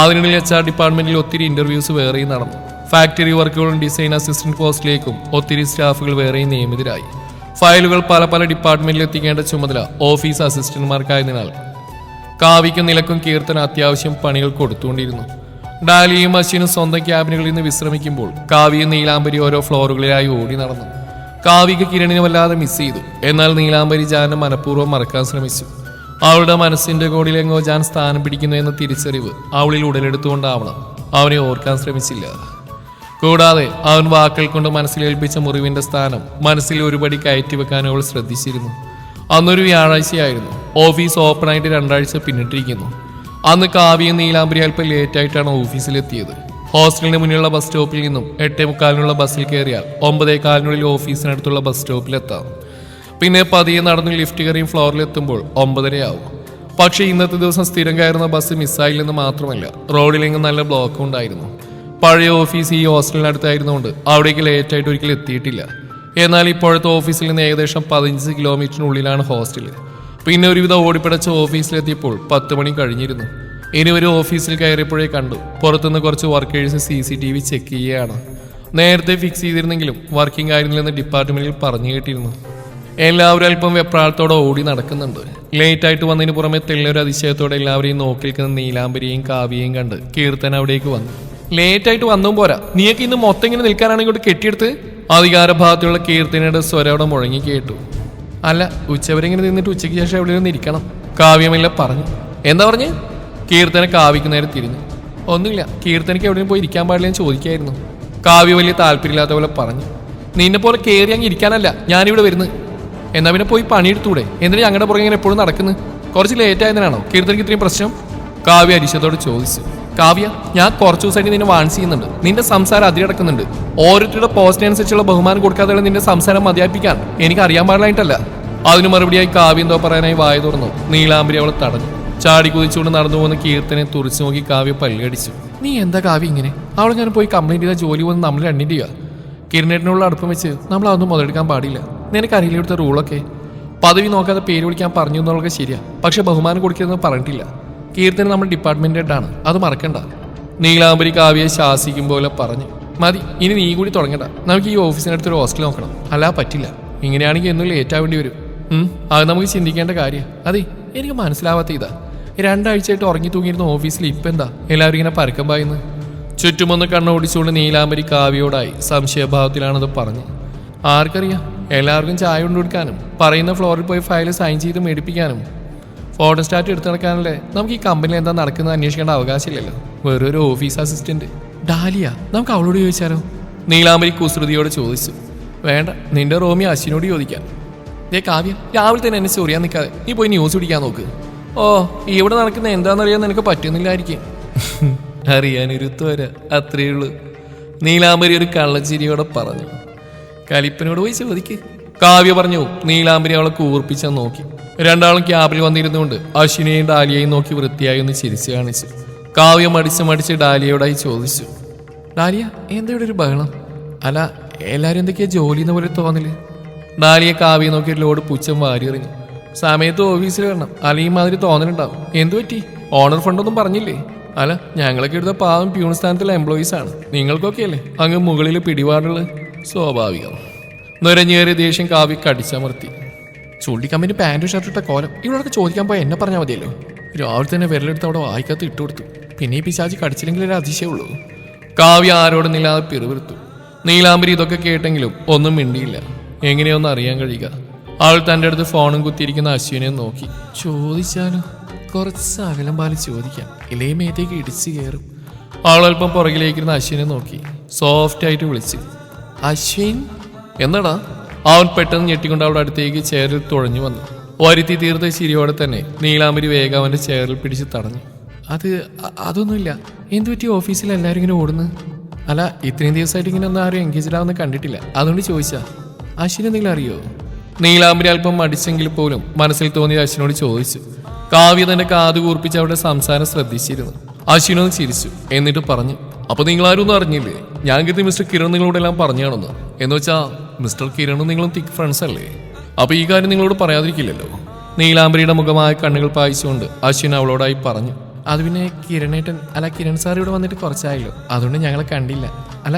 അതിനിടയിൽ HR ഡിപ്പാർട്ട്മെന്റിൽ ഒത്തിരി ഇന്റർവ്യൂസ് വേറെയും നടന്നു. ഫാക്ടറി വർക്കുകളും ഡിസൈൻ അസിസ്റ്റന്റ് പോസ്റ്റിലേക്കും ഒത്തിരി സ്റ്റാഫുകൾ വേറെയും നിയമിതരായി. ഫയലുകൾ പല ഡിപ്പാർട്ട്മെന്റിൽ എത്തിക്കേണ്ട ചുമതല ഓഫീസ് അസിസ്റ്റന്റുമാർക്കായതിനാൽ കാവ്യയ്ക്കും നിലക്കും കീർത്തന അത്യാവശ്യം പണികൾ കൊടുത്തുകൊണ്ടിരുന്നു. ഡാലിയും അശ്വിനും സ്വന്തം ക്യാബിനുകളിൽ നിന്ന് വിശ്രമിക്കുമ്പോൾ കാവ്യയും നീലാംബരി ഓരോ ഫ്ലോറുകളിലായി ഓടി നടന്നു. കാവ്യയ്ക്ക് കിരണിനെ വല്ലാതെ മിസ് ചെയ്തു. എന്നാൽ നീലാംബരി ജാനെ മനഃപൂർവ്വം മറക്കാൻ ശ്രമിച്ചു. അവളുടെ മനസ്സിന്റെ കോടിലെങ്ങോ ജാൻ സ്ഥാനം പിടിക്കുന്നു എന്ന തിരിച്ചറിവ് അവളിൽ ഉടലെടുത്തുകൊണ്ടാവണം അവനെ ഓർക്കാൻ ശ്രമിച്ചില്ല. കൂടാതെ അവൻ വാക്കുകൾ കൊണ്ട് മനസ്സിലേൽപ്പിച്ച മുറിവിന്റെ സ്ഥാനം മനസ്സിൽ ഒരുപടി കയറ്റി വെക്കാൻ അവൾ ശ്രദ്ധിച്ചിരുന്നു. അന്നൊരു വ്യാഴാഴ്ചയായിരുന്നു. ഓഫീസ് ഓപ്പണായിട്ട് 2 ആഴ്ച പിന്നിട്ടിരിക്കുന്നു. അന്ന് കാവ്യയും നീലാംബരി അല്പം ലേറ്റായിട്ടാണ് ഓഫീസിലെത്തിയത്. ഹോസ്റ്റലിന് മുന്നിലുള്ള ബസ് സ്റ്റോപ്പിൽ നിന്നും 8:45 ബസ്സിൽ കയറിയാൽ 9:15 ഓഫീസിനടുത്തുള്ള ബസ് സ്റ്റോപ്പിലെത്താം. പിന്നെ പതിയെ നടന്ന് ലിഫ്റ്റ് കയറിയും ഫ്ലോറിലെത്തുമ്പോൾ 9:30 ആവും. പക്ഷേ ഇന്നത്തെ ദിവസം സ്ഥിരം കയറുന്ന ബസ് മിസ്സായില്ലെന്ന് മാത്രമല്ല, റോഡിലെങ്ങും നല്ല ബ്ലോക്കും ഉണ്ടായിരുന്നു. പഴയ ഓഫീസ് ഈ ഹോസ്റ്റലിനടുത്തായിരുന്നുകൊണ്ട് അവിടേക്ക് ലേറ്റായിട്ട് ഒരിക്കലും എത്തിയിട്ടില്ല. എന്നാൽ ഇപ്പോഴത്തെ ഓഫീസിൽ നിന്ന് ഏകദേശം 15 കിലോമീറ്ററിനുള്ളിലാണ് ഹോസ്റ്റൽ. പിന്നെ ഒരുവിധം ഓടിപ്പിടച്ച ഓഫീസിലെത്തിയപ്പോൾ 10 മണി കഴിഞ്ഞിരുന്നു. ഇനി ഒരു ഓഫീസിൽ കയറിയപ്പോഴേ കണ്ടു പുറത്തുനിന്ന് കുറച്ച് വർക്കേഴ്സ് CCTV ചെക്ക് ചെയ്യുകയാണ്. നേരത്തെ ഫിക്സ് ചെയ്തിരുന്നെങ്കിലും വർക്കിംഗ് ആയിരുന്നില്ലെന്ന് ഡിപ്പാർട്ട്മെന്റിൽ പറഞ്ഞു കേട്ടിരുന്നു. എല്ലാവരും അല്പം വെപ്രാളത്തോടെ ഓടി നടക്കുന്നുണ്ട്. ലേറ്റായിട്ട് വന്നതിന് പുറമെ തെല്ലൊരു അതിശയത്തോടെ എല്ലാവരെയും നോക്കി നിൽക്കുന്ന നീലാംബരിയെയും കാവ്യയെയും കണ്ട് കീർത്തന അവിടേക്ക് വന്നു. ലേറ്റായിട്ട് വന്നും പോരാ, നീയൊക്കെ ഇന്ന് മൊത്തം ഇങ്ങനെ നിൽക്കാനാണ് ഇങ്ങോട്ട് കെട്ടിയെടുത്ത്? അധികാരഭാഗത്തുള്ള കീർത്തനയുടെ സ്വരം അവിടെ മുഴങ്ങി കേട്ടു. അല്ല, ഉച്ചവരെ ഇങ്ങനെ നിന്നിട്ട് ഉച്ചയ്ക്ക് ശേഷം എവിടെ നിന്ന് ഇരിക്കണം, കാവ്യമല്ല പറഞ്ഞു. എന്താ പറഞ്ഞ്? കീർത്തന കാവ്യക്ക് നേരെ തിരിഞ്ഞു. ഒന്നുമില്ല, കീർത്തനയ്ക്ക് എവിടെയും പോയി ഇരിക്കാൻ പാടില്ലെന്ന് ചോദിക്കായിരുന്നു. കാവ്യ വലിയ താല്പര്യമില്ലാത്ത പോലെ പറഞ്ഞു. നിന്നെ പോലെ കയറി അങ്ങ് ഇരിക്കാനല്ല ഞാനിവിടെ വരുന്നത്. എന്നാ പിന്നെ പോയി പണിയെടുത്തൂടെ? എന്തിനാ ഞങ്ങളുടെ പുറകെ ഇങ്ങനെ എപ്പോഴും നടക്കുന്നത്? കുറച്ച് ലേറ്റ് ആയതിനാണോ കീർത്തനയ്ക്ക് ഇത്രയും പ്രശ്നം? കാവ്യ അരിശത്തോട് ചോദിച്ചു. കാവ്യ, ഞാൻ കുറച്ച് ദിവസമായിട്ട് നിന്നെ വാൺസ് ചെയ്യുന്നുണ്ട്. നിന്റെ സംസാരം അതിരടക്കുന്നുണ്ട്. ഓരോരുത്തരുടെ പോസ്റ്റിനനുസരിച്ചുള്ള ബഹുമാനം കൊടുക്കാതെയുള്ള നിന്റെ സംസാരം മതിയാപ്പിക്കാൻ എനിക്ക് അറിയാൻ പാടില്ലായിട്ടല്ല. അതിന് മറുപടിയായി കാവ്യ എന്തോ പറയാനായി വായ തുറന്നു. നീലാംബരി അവളെ തടഞ്ഞു. ചാടി കുതിച്ചുകൊണ്ട് നടന്നു പോകുന്ന കീർത്തനെ തുറച്ചു നോക്കി കാവ്യ പല്ലടിച്ചു. നീ എന്താ കാവ്യ ഇങ്ങനെ? അവൾ ഞാൻ പോയി കംപ്ലൈന്റ് ചെയ്ത ജോലി വന്ന് നമ്മൾ രണ്ടിൻ്റെ ചെയ്യുക. കിരണേട്ടനുള്ള അടുപ്പം വെച്ച് നമ്മൾ അതൊന്നും മുതലെടുക്കാൻ പാടില്ല. നിനക്കറിയില്ല ഇവിടുത്തെ റൂളൊക്കെ. പദവി നോക്കാതെ പേര് വിളിക്കാൻ പറഞ്ഞു എന്നുള്ളതൊക്കെ ശരിയാ, പക്ഷെ ബഹുമാനം കൊടുക്കരുതെന്ന് പറഞ്ഞിട്ടില്ല. കീർത്തന നമ്മുടെ ഡിപ്പാർട്ട്മെന്റ് ഹെഡാണ്, അത് മറക്കണ്ട. നീലാംബരി കാവ്യയെ ശാസിക്കും പോലെ പറഞ്ഞു. മതി, ഇനി നീ കൂടി തുടങ്ങണ്ട. നമുക്ക് ഈ ഓഫീസിനടുത്തൊരു ഹോസ്റ്റൽ നോക്കണം. അല്ല പറ്റില്ല, ഇങ്ങനെയാണെങ്കിൽ എന്നും ലേറ്റ് ആവേണ്ടി വരും. അത് നമുക്ക് ചിന്തിക്കേണ്ട കാര്യം. അതെ, എനിക്ക് മനസ്സിലാവാത്ത ഇതാ. 2 ആഴ്ചയായിട്ട് ഉറങ്ങി തൂങ്ങിയിരുന്ന ഓഫീസിൽ ഇപ്പം എന്താ എല്ലാവരും ഇങ്ങനെ പരക്കം പായുന്നു? ചുറ്റുമൊന്ന് കണ്ണോടിച്ചുകൊണ്ട് നീലാംബരി കാവ്യയോടായി സംശയഭാവത്തിലാണത് പറഞ്ഞു. ആർക്കറിയാം, എല്ലാവർക്കും ചായ കൊണ്ടു കൊടുക്കാനും പറയുന്ന ഫ്ലോറിൽ പോയി ഫയൽ സൈൻ ചെയ്ത് മേടിപ്പിക്കാനും ഫോട്ടോ സ്റ്റാറ്റ് എടുത്തു നടക്കാനല്ലേ നമുക്ക് ഈ കമ്പനിയിൽ എന്താ നടക്കുന്നത് അന്വേഷിക്കേണ്ട അവകാശമില്ലല്ലോ. വേറൊരു ഓഫീസ് അസിസ്റ്റന്റ് ഡാലിയ, നമുക്ക് അവളോട് ചോദിച്ചാലോ? നീലാംബരി കുസൃതിയോട് ചോദിച്ചു. വേണ്ട, നിന്റെ റോമി അശ്വിനോട് ചോദിക്കാം. കാവ്യ, രാവിലെ തന്നെ എന്നെ ചൊറിയാൻ നിൽക്കാതെ നീ പോയി ന്യൂസ് പിടിക്കാൻ നോക്ക്. ഓ, ഇവിടെ നടക്കുന്ന എന്താണെന്നറിയാൻ നിനക്ക് പറ്റുന്നില്ലായിരിക്കും. അറിയാനൊരുത്തു വരാ, അത്രയേ ഉള്ളൂ. നീലാംബരി ഒരു കള്ളച്ചിരിയോടെ പറഞ്ഞു. കലിപ്പനോട് പോയി ചോദിക്ക്, കാവ്യ പറഞ്ഞു. നീലാംബരി അവളെ കൂർപ്പിച്ചാൽ നോക്കി. രണ്ടാളും ക്യാബിൽ വന്നിരുന്നുകൊണ്ട് അശ്വിനെയും ഡാലിയെയും നോക്കി വൃത്തിയായി ഒന്ന് ചിരിച്ചു കാണിച്ചു. കാവ്യ മടിച്ച് ഡാലിയോടായി ചോദിച്ചു. ഡാലിയ, എന്താ ഇവിടെ ഒരു ബഹളം? അല്ല, എല്ലാവരും എന്തൊക്കെയാ ജോലി എന്ന പോലെ തോന്നല്? ഡാലിയെ കാവ്യ നോക്കി ഒരു ലോഡ് പുച്ഛം വാരി എറിഞ്ഞു. സമയത്ത് ഓഫീസിൽ വരണം, അല്ലെങ്കിൽ മാതിരി തോന്നലുണ്ടാവും. എന്തു പറ്റി? ഓണർ ഫണ്ടൊന്നും പറഞ്ഞില്ലേ? അല്ല, ഞങ്ങളൊക്കെ എടുത്ത പാവം പ്യൂൺ സ്ഥാനത്തുള്ള എംപ്ലോയീസ് ആണ്. നിങ്ങൾക്കൊക്കെ അല്ലേ അങ്ങ് മുകളിൽ പിടിപാടുള്ളത്? സ്വാഭാവികം. നിറഞ്ഞേറിയ ദേഷ്യം കാവ്യ കടിച്ചമർത്തി. ചുള്ളിക്കമ്മിന് പാൻറ്റും ഷർട്ടിട്ട കോലം ഇവിടൊക്കെ ചോദിക്കാൻ പോയാൽ എന്നെ പറഞ്ഞാൽ മതിയല്ലോ. രാവിലെ തന്നെ വിരലെടുത്ത് അവിടെ വായിക്കകത്ത് ഇട്ടുകൊടുത്തു. പിന്നെ ഈ പിശാചി കടിച്ചില്ലെങ്കിൽ ഒരു അതിശയമുള്ളൂ. കാവ്യ ആരോടൊന്നില്ലാതെ പിറുപിറുത്തു. നീലാംബരി ഇതൊക്കെ കേട്ടെങ്കിലും ഒന്നും മിണ്ടിയില്ല. എങ്ങനെയൊന്നും അറിയാൻ കഴിയുക. അവൾ തൻ്റെ അടുത്ത് ഫോണും കുത്തിയിരിക്കുന്ന അശ്വിനെ നോക്കി. ചോദിച്ചാലോ? കുറച്ച് അകലം പാലിച്ച് ചോദിക്കാം, ഇല്ലേ മേത്തേക്ക് ഇടിച്ചു കയറും. അവൾ അല്പം പുറകിലേക്കിരുന്ന അശ്വിനെ നോക്കി സോഫ്റ്റ് ആയിട്ട് വിളിച്ചു, അശ്വിൻ. എന്താടാ? അവൻ പെട്ടെന്ന് ഞെട്ടിക്കൊണ്ട് അവളുടെ അടുത്തേക്ക് ചെയറിൽ തുഴഞ്ഞു വന്നു. വരുത്തി തീർത്ത ചിരിയോടെ തന്നെ നീലാംബരി വേഗം അവൻ്റെ ചെയറിൽ പിടിച്ച് തടഞ്ഞു. അതൊന്നുമില്ല. എന്തു പറ്റി? ഓഫീസിൽ എല്ലാവരും ഇങ്ങനെ ഓടുന്നു. അല്ല, ഇത്രയും ദിവസമായിട്ട് ഇങ്ങനെ ഒന്നും ആരും എൻഗേജ്ഡ് ആവുന്ന കണ്ടിട്ടില്ല, അതുകൊണ്ട് ചോദിച്ചാ. അശ്വിൻ എന്തെങ്കിലും അറിയോ? നീലാംബരി അല്പം മടിച്ചെങ്കിൽ പോലും മനസ്സിൽ തോന്നിയ അശ്വിനോട് ചോദിച്ചു. കാവ്യ തന്റെ കാത് കൂർപ്പിച്ച് അവരുടെ സംസാരം ശ്രദ്ധിച്ചിരുന്നു. അശ്വിനൊന്ന് ചിരിച്ചു. എന്നിട്ട് പറഞ്ഞു, അപ്പൊ നിങ്ങളാരും ഒന്നും അറിഞ്ഞില്ലേ? ഞാൻ കരുതി മിസ്റ്റർ കിരൺ നിങ്ങളോട് എല്ലാം പറഞ്ഞാണെന്ന്. എന്ന് വെച്ചാ മിസ്റ്റർ കിരണും നിങ്ങളും തിക് ഫ്രണ്ട്സ് അല്ലേ? അപ്പൊ ഈ കാര്യം നിങ്ങളോട് പറയാതിരിക്കില്ലല്ലോ. നീലാംബരിയുടെ മുഖമായ കണ്ണുകൾ പായിച്ചുകൊണ്ട് അശ്വിൻ അവളോടായി പറഞ്ഞു. അത് പിന്നെ കിരണേട്ടൻ, അല്ല കിരൺ സാർ ഇവിടെ വന്നിട്ട് കുറച്ചായല്ലോ, അതുകൊണ്ട് ഞങ്ങളെ കണ്ടില്ല. അല്ല,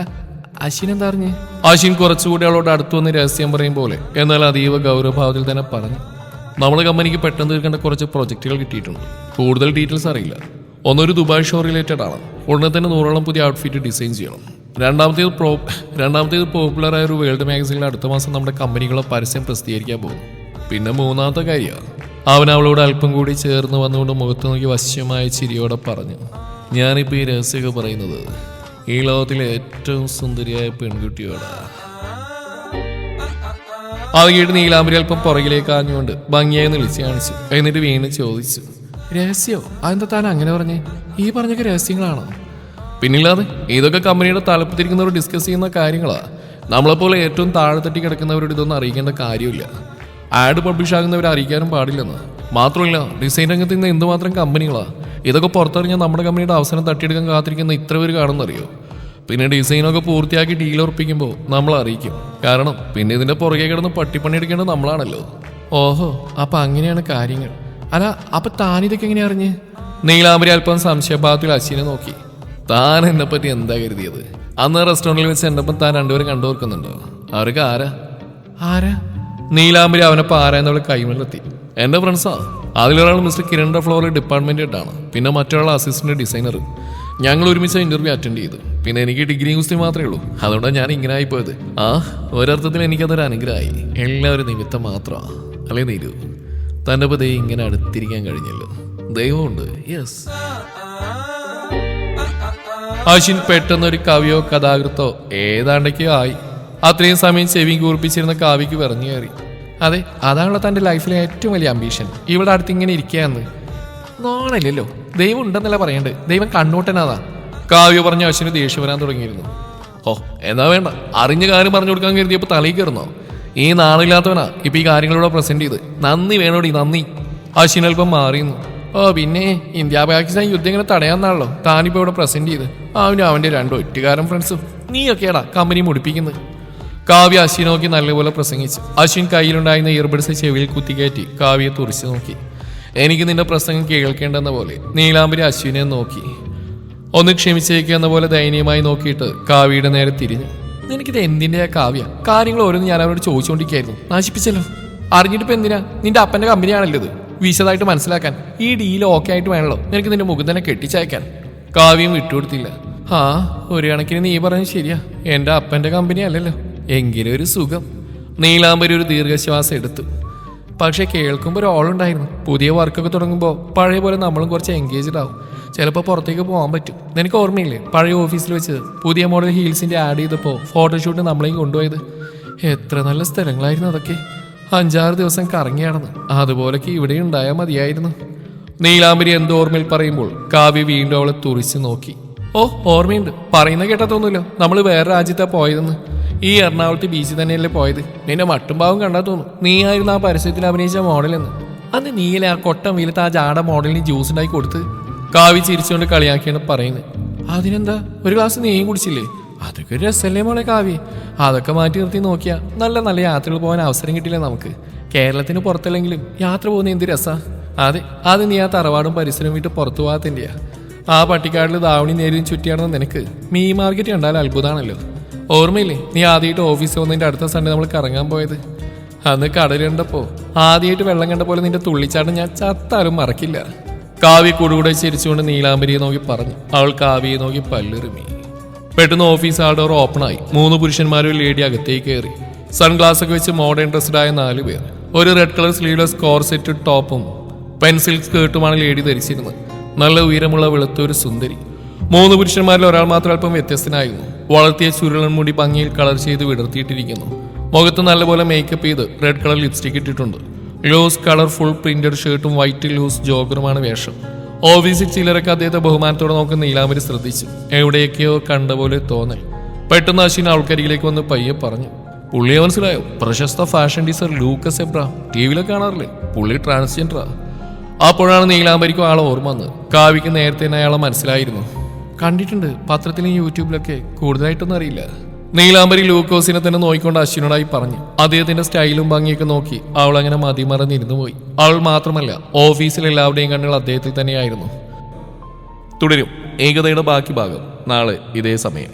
അശ്വിൻ എന്താ അറിഞ്ഞ്? അശ്വിൻ കുറച്ചുകൂടി അവളോട് അടുത്തു വന്ന് രഹസ്യം പറയും പോലെ എന്നാൽ അതീവ ഗൗരവഭാവത്തിൽ തന്നെ പറഞ്ഞു. നമ്മുടെ കമ്പനിക്ക് പെട്ടെന്ന് തീർക്കേണ്ട കുറച്ച് പ്രൊജക്റ്റുകൾ കിട്ടിയിട്ടുണ്ട്. കൂടുതൽ ഡീറ്റെയിൽസ് അറിയില്ല. ഒന്നൊരു ദുബായ് ഷോ റിലേറ്റഡ് ആണ്. ഉടനെ തന്നെ 100ഓളം പുതിയ ഔട്ട്ഫിറ്റ് ഡിസൈൻ ചെയ്യണം. രണ്ടാമത്തേത് പോപ്പുലറായ ഒരു വേൾഡ് മാഗസീനിൽ അടുത്ത മാസം നമ്മുടെ കമ്പനികളെ പരസ്യം പ്രസിദ്ധീകരിക്കാൻ പോകും. പിന്നെ മൂന്നാമത്തെ കാര്യമാണ്, അവൻ അവളോട് അല്പം കൂടി ചേർന്ന് വന്നുകൊണ്ട് മുഖത്ത് നോക്കി വശ്യമായ ചിരിയോടെ പറഞ്ഞു, ഞാനിപ്പോൾ ഈ രഹസ്യമൊക്കെ പറയുന്നത് ഈ ലോകത്തിലെ ഏറ്റവും സുന്ദരിയായ പെൺകുട്ടിയോടാ. അത് കേട്ട് നീലാംബരി അല്പം പുറകിലേക്ക് ആഞ്ഞുകൊണ്ട് ഭംഗിയായി വിളിച്ച് കാണിച്ചു. എന്നിട്ട് വീണ്ടും ചോദിച്ചു, രഹസ്യോ? അതെന്താ താൻ അങ്ങനെ പറഞ്ഞേ? ഈ പറഞ്ഞൊക്കെ രഹസ്യങ്ങളാണോ? പിന്നില്ലാതെ, ഇതൊക്കെ കമ്പനിയുടെ തലപ്പത്തിരിക്കുന്നവർ ഡിസ്കസ് ചെയ്യുന്ന കാര്യങ്ങളാ. നമ്മളെപ്പോലെ ഏറ്റവും താഴെത്തട്ടി കിടക്കുന്നവരോട് ഇതൊന്നും അറിയിക്കേണ്ട കാര്യമില്ല. ആഡ് പബ്ലിഷ് ആകുന്നവരെ അറിയിക്കാനും പാടില്ലെന്ന്. മാത്രമല്ല, ഡിസൈൻ രംഗത്ത് നിന്ന് എന്തുമാത്രം കമ്പനികളാ. ഇതൊക്കെ പുറത്തറിഞ്ഞാൽ നമ്മുടെ കമ്പനിയുടെ അവസരം തട്ടിയെടുക്കാൻ കാത്തിരിക്കുന്ന ഇത്ര പേര് കാണുന്നറിയോ? പിന്നെ ഡിസൈനൊക്കെ പൂർത്തിയാക്കി ഡീൽ ഉറപ്പിക്കുമ്പോൾ നമ്മൾ അറിയിക്കും. കാരണം പിന്നെ ഇതിന്റെ പുറകെ കിടന്ന് പട്ടിപ്പണി എടുക്കേണ്ടത് നമ്മളാണല്ലോ. ഓഹോ, അപ്പൊ അങ്ങനെയാണ് കാര്യങ്ങൾ. അല്ല, അപ്പൊ താനിതൊക്കെ എങ്ങനെ അറിഞ്ഞ്? നീലാംബരി അല്പം സംശയഭാവത്തിൽ അശ്വിനെ നോക്കി. താൻ എന്നെ പറ്റി എന്താ കരുതിയത്? അന്ന് റെസ്റ്റോറൻറ്റിൽ വെച്ച് എൻ്റെ ഒപ്പം താൻ രണ്ടുപേരും കണ്ടുപോർക്കുന്നുണ്ടോ? അവർക്ക് ആരാ? നീലാംബരി അവനപ്പം ആരാ എന്നവൾ കൈമലെത്തി. എൻ്റെ ഫ്രണ്ട്സാ. അതിലൊരാൾ മിസ്റ്റർ കിരണിന്റെ ഫ്ലോറിൽ ഡിപ്പാർട്ട്മെന്റ് ഹെഡാണ്. പിന്നെ മറ്റൊരാൾ അസിസ്റ്റന്റ് ഡിസൈനർ. ഞങ്ങൾ ഒരുമിച്ച് ഇന്റർവ്യൂ അറ്റൻഡ് ചെയ്തു. പിന്നെ എനിക്ക് ഡിഗ്രി കുസ്തി മാത്രമേ ഉള്ളൂ. അതുകൊണ്ടാണ് ഞാൻ ഇങ്ങനെ ആയിപ്പോയത്. ഒരർത്ഥത്തിൽ എനിക്കതൊരു അനുഗ്രഹമായി. എല്ലാവരും നിമിത്തം മാത്രമാണ് അല്ലേ നീരു? തൻ്റെ പതേ ഇങ്ങനെ അടുത്തിരിക്കാൻ കഴിഞ്ഞല്ലോ. ദൈവമുണ്ട്. യെസ്. അശ്വിൻ പെട്ടെന്നൊരു കവിയോ കഥാകൃത്തോ ഏതാണ്ടൊക്കെയോ ആയി. അത്രയും സമയം ചെവി കൂർപ്പിച്ചിരുന്ന കാവ്യക്ക് പറഞ്ഞു കയറി. അതെ, അതാണല്ലോ തൻ്റെ ലൈഫിലെ ഏറ്റവും വലിയ അംബീഷൻ. ഇവിടെ അടുത്ത് ഇങ്ങനെ ഇരിക്കുകയെന്ന്. നോണല്ലോ, ദൈവം ഉണ്ടെന്നല്ല പറയണ്ടേ, ദൈവം കണ്ണൂട്ടനാതാ. കാവ്യ പറഞ്ഞ അശ്വിന് ദേഷ്യം വരാൻ തുടങ്ങിയിരുന്നു. എന്നാ വേണ്ട, അറിഞ്ഞ കാര്യം പറഞ്ഞു കൊടുക്കാൻ കരുതിയപ്പോൾ തലയിൽ കയറുന്നോ? ഈ നാളില്ലാത്തവനാ ഇപ്പൊ ഈ കാര്യങ്ങളിലൂടെ പ്രസന്റ് ചെയ്ത്. നന്ദി വേണോടി, നന്ദി. അശ്വിൻ അല്പം മാറിയുന്നു. പിന്നെ ഇന്ത്യ പാകിസ്ഥാൻ യുദ്ധം ഇങ്ങനെ തടയാന്നാണല്ലോ താനിപ്പോ ഇവിടെ പ്രസന്റ് ചെയ്ത്. അവന്റെ രണ്ടോ ഒറ്റുകാരൻ ഫ്രണ്ട്സും നീയൊക്കെയാടാ കമ്പനി മുടിപ്പിക്കുന്നത്. കാവ്യ അശ്വിനെ നോക്കി നല്ലപോലെ പ്രസംഗിച്ചു. അശ്വിൻ കയ്യിലുണ്ടായിരുന്ന ഇയർബഡ്സ് ചെവിയിൽ കുത്തിക്കയറ്റി കാവ്യയെ തുറച്ചു നോക്കി. എനിക്ക് നിന്റെ പ്രസംഗം കേൾക്കേണ്ടെന്ന പോലെ നീലാംബരി അശ്വിനെ നോക്കി. ഒന്ന് ക്ഷമിച്ചേക്കെന്ന പോലെ ദയനീയമായി നോക്കിയിട്ട് കാവ്യയുടെ നേരെ തിരിഞ്ഞു. നിനക്കിത് എന്തിൻ്റെയാ കാവ്യ? കാര്യങ്ങൾ ഓരോന്ന് ഞാൻ അവരോട് ചോദിച്ചുകൊണ്ടിരിക്കുകയായിരുന്നു. നശിപ്പിച്ചല്ലോ. അറിഞ്ഞിട്ടിപ്പോ എന്തിനാ? നിന്റെ അപ്പന്റെ കമ്പനിയാണല്ലോ ഇത്. വിശദമായിട്ട് മനസ്സിലാക്കാൻ ഈ ഡീൽ ഓക്കെ ആയിട്ട് വേണല്ലോ നിനക്ക് നിന്റെ മുഖം തന്നെ കെട്ടിച്ചയക്കാൻ. കാവ്യം വിട്ടുകൊടുത്തില്ല. ഒരു കണക്കിന് നീ പറഞ്ഞത് ശരിയാ, എന്റെ അപ്പന്റെ കമ്പനി അല്ലല്ലോ. എങ്കിലും ഒരു സുഖം. നീലാംബരി ഒരു ദീർഘശ്വാസം എടുത്തു. പക്ഷെ കേൾക്കുമ്പോൾ ഒരു ഓളുണ്ടായിരുന്നു. പുതിയ വർക്കൊക്കെ തുടങ്ങുമ്പോൾ പഴയ പോലെ നമ്മളും കുറച്ച് എൻഗേജ്ഡ് ആവും. ചിലപ്പോൾ പുറത്തേക്ക് പോകാൻ പറ്റും. നിനക്ക് ഓർമ്മയില്ലേ പഴയ ഓഫീസിൽ വെച്ച് പുതിയ മോഡൽ ഹീൽസിന്റെ ആഡ് ചെയ്തപ്പോൾ ഫോട്ടോഷൂട്ട് നമ്മളെയും കൊണ്ടുപോയത്? എത്ര നല്ല സ്ഥലങ്ങളായിരുന്നു അതൊക്കെ. 5-6 ദിവസം കറങ്ങിയാണെന്ന്. അതുപോലൊക്കെ ഇവിടെ ഉണ്ടായാൽ മതിയായിരുന്നു. നീലാംബരി എന്തോ ഓർമ്മയിൽ പറയുമ്പോൾ കാവ്യ വീണ്ടും അവളെ തുറിച്ച് നോക്കി. ഓർമ്മയുണ്ട്, പറയുന്ന കേട്ടതൊന്നുമില്ല. നമ്മൾ വേറെ രാജ്യത്താ പോയതെന്ന്. ഈ എറണാകുളത്ത് ബീച്ചിൽ തന്നെയല്ലേ പോയത്? നിന്റെ മട്ടും ഭാവം കണ്ടാ തോന്നും നീ ആയിരുന്നു ആ പരസ്യത്തിൽ അഭിനയിച്ച മോഡലെന്ന്. അന്ന് നീയല്ലേ ആ കൊട്ടം വീലത്ത് ആ ജാട മോഡലിന് ജ്യൂസ് ഉണ്ടാക്കി കൊടുത്ത്? കാവ്യ ചിരിച്ചുകൊണ്ട് കളിയാക്കിയാണ് പറയുന്നത്. അതിനെന്താ, ഒരു ഗ്ലാസ് നെയ്യും കുടിച്ചില്ലേ? അതൊക്കെ ഒരു രസമല്ലേ മോളെ കാവ്യ. അതൊക്കെ മാറ്റി നിർത്തി നോക്കിയാ നല്ല നല്ല യാത്രകൾ പോകാൻ അവസരം കിട്ടില്ലേ നമുക്ക്? കേരളത്തിന് പുറത്തല്ലെങ്കിലും യാത്ര പോകുന്ന എന്ത് രസാ. അതെ, അത് നീ ആ തറവാടും പരിസരവും വിട്ട് പുറത്തു പോകാത്തൻ്റെയാ. ആ പട്ടിക്കാട്ടിൽ ദാവണി നേരിയും ചുറ്റിയാണെന്ന് നിനക്ക് മീ മാർക്കറ്റ് കണ്ടാൽ അത്ഭുതമാണല്ലോ. ഓർമ്മയില്ലേ നീ ആദ്യമായിട്ട് ഓഫീസിൽ വന്നതിൻ്റെ അടുത്ത സൺഡേ നമ്മൾ കറങ്ങാൻ പോയത്? അന്ന് കടൽ കണ്ടപ്പോൾ ആദ്യമായിട്ട് വെള്ളം കണ്ട പോലെ നിന്റെ തുള്ളിച്ചാട്ടം ഞാൻ ചത്താലും മറക്കില്ല. കാവ്യ കൂടുകൂടെ ചിരിച്ചുകൊണ്ട് നീലാംബരിയെ നോക്കി പറഞ്ഞു. അവൾ കാവ്യയെ നോക്കി പല്ലിറുമി. പെട്ടെന്ന് ഓഫീസ് ആ ഡോർ ഓപ്പണായി. 3 പുരുഷന്മാരും ഒരു ലേഡി അകത്തേക്ക് കയറി. സൺഗ്ലാസ് ഒക്കെ വെച്ച് മോഡേൺ ഡ്രസ്ഡ് ആയ 4 പേർ. ഒരു റെഡ് കളർ സ്ലീവ്ലെസ് കോർസെറ്റ് ടോപ്പും പെൻസിൽ സ്കേർട്ടുമാണ് ലേഡി ധരിച്ചിരുന്നത്. നല്ല ഉയരമുള്ള വെളുത്തൊരു സുന്ദരി. 3 പുരുഷന്മാരിൽ ഒരാൾ മാത്രം അല്പം വ്യത്യസ്തനായിരുന്നു. വളർത്തിയ ചുരുളൻ മുടി ഭംഗിയിൽ കളർ ചെയ്ത് വിടർത്തിയിട്ടിരിക്കുന്നു. മുഖത്ത് നല്ലപോലെ മേക്കപ്പ് ചെയ്ത് റെഡ് കളർ ലിപ്സ്റ്റിക് ഇട്ടിട്ടുണ്ട്. ലൂസ് കളർഫുൾ പ്രിന്റഡ് ഷർട്ടും വൈറ്റ് ലൂസ് ജോഗറുമാണ് വേഷം. ഓഫീസിൽ ചിലരൊക്കെ അദ്ദേഹത്തെ ബഹുമാനത്തോടെ നോക്കുന്ന നീലാംബരി ശ്രദ്ധിച്ചു. എവിടെയൊക്കെയോ കണ്ട പോലെ തോന്നൽ. പെട്ടെന്ന് അശ്വിൻ അവൾക്കരികിലേക്ക് വന്ന് പയ്യെ പറഞ്ഞു. പുള്ളിയെ മനസ്സിലായോ? പ്രശസ്ത ഫാഷൻ ഡിസൈനർ ലൂക്കസ് എബ്രഹാം. ടിവിയിലൊക്കെ കാണാറില്ലേ? പുള്ളി ട്രാൻസ്ജെൻഡറാ. അപ്പോഴാണ് നീലാംബരിക്കും ആളെ ഓർമ്മ വന്നത്. കാവ്യക്ക് നേരത്തെ തന്നെ അയാളെ മനസ്സിലായിരുന്നു. കണ്ടിട്ടുണ്ട്, പത്രത്തിലും യൂട്യൂബിലൊക്കെ. കൂടുതലായിട്ടൊന്നും അറിയില്ല. നീലാംബരി ലൂക്കോസിനെ തന്നെ നോക്കിക്കൊണ്ട് അശ്വിനോടായി പറഞ്ഞു. അദ്ദേഹത്തിന്റെ സ്റ്റൈലും ഭംഗിയൊക്കെ നോക്കി അവൾ അങ്ങനെ മതിമറന്നിരുന്നു പോയി. അവൾ മാത്രമല്ല, ഓഫീസിൽ എല്ലാവരുടെയും കണ്ണുകൾ അദ്ദേഹത്തിൽ തന്നെയായിരുന്നു. തുടരും ഏകതയുടെ ബാക്കി ഭാഗം നാളെ ഇതേ സമയം.